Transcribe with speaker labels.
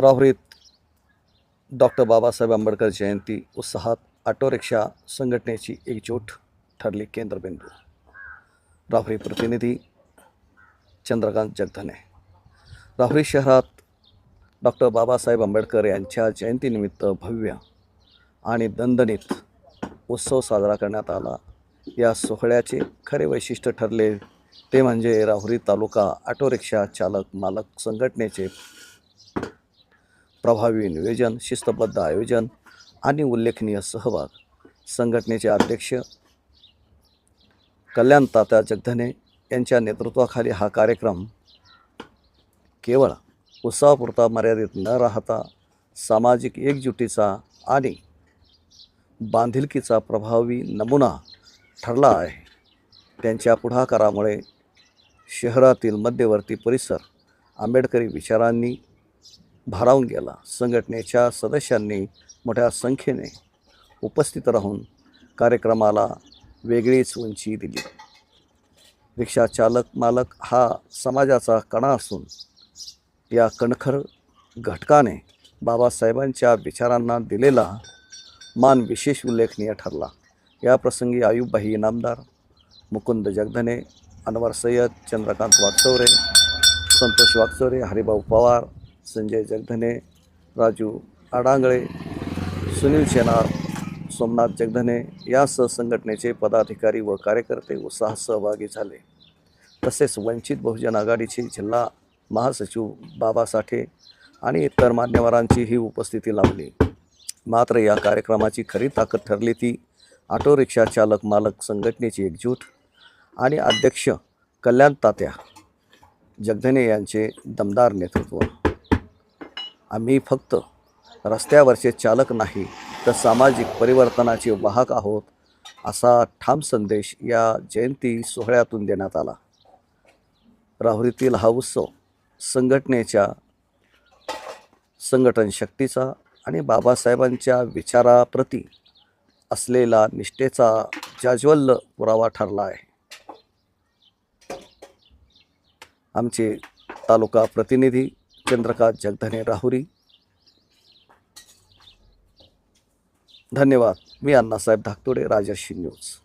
Speaker 1: राहुरीत doctor Babasaheb Ambedkar जयंती उत्साहात auto rickshaw संघटनेची एकजूट ठरली केंद्रबिंदू. राहुरी प्रतिनिधी चंद्रकांत जगधने. राहुरी शहरात डॉक्टर बाबासाहेब आंबेडकर यांच्या जयंतीनिमित्त भव्य आणि दणदणीत उत्सव साजरा करण्यात आला. या सोहळ्याचे खरे वैशिष्ट्य ठरले ते म्हणजे राहुरी तालुका ऑटो रिक्षा चालक मालक संघटनेचे प्रभावी नियोजन, शिस्तबद्ध आयोजन आणि उल्लेखनीय सहभाग. संघटनेचे अध्यक्ष कल्याण तात्या जगधने यांच्या नेतृत्वाखाली हा कार्यक्रम केवळ उत्सवापुरता मर्यादित न राहता सामाजिक एकजुटीचा आणि बांधिलकीचा प्रभावी नमुना ठरला आहे. त्यांच्या पुढाकारामुळे शहरातील मध्यवर्ती परिसर आंबेडकरी विचारांनी भारावून गेला. संघटनेच्या सदस्यांनी मोठ्या संख्येने उपस्थित राहून कार्यक्रमाला वेगळीच उंची दिली. रिक्षा चालक मालक हा समाजाचा कणा असून या कणखर घटकाने बाबासाहेबांच्या विचारांना दिलेला मान विशेष उल्लेखनीय ठरला. या प्रसंगी आयुबभाई इनामदार, मुकुंद जगधने, अनवर सय्यद, चंद्रकांत वागचौरे, संतोष वागचौरे, हरिभाऊ पवार, संजय जगधने, राजू आडांगळे, सुनील शेनार, सोमनाथ जगधने यासह संघटनेचे पदाधिकारी व कार्यकर्ते उत्साहात सहभागी झाले. तसेच वंचित बहुजन आघाडीचे जिल्हा महासचिव बाबा साठे आणि इतर मान्यवरांचीही उपस्थिती लाभली. मात्र या कार्यक्रमाची खरी ताकद ठरली ती ऑटो रिक्षा चालक मालक संघटनेची एकजूट आणि अध्यक्ष कल्याण तात्या जगधने यांचे दमदार नेतृत्व. आम्ही फक्त रस्त्यावरचे चालक नाही तर सामाजिक परिवर्तनाचे वाहक आहोत असा ठाम संदेश या जयंती सोहळ्यातून देण्यात आला. राहुरीतील हा उत्सव संघटनेच्या संघटन शक्तीचा आणि बाबासाहेबांच्या विचाराप्रती असलेला निष्ठेचा जाज्वल्य पुरावा ठरला आहे. आमचे तालुका प्रतिनिधी चंद्रकांत जगधने, राहुरी. धन्यवाद. मी अण्णासाहेब धाकतोडे, राजर्षी न्यूज.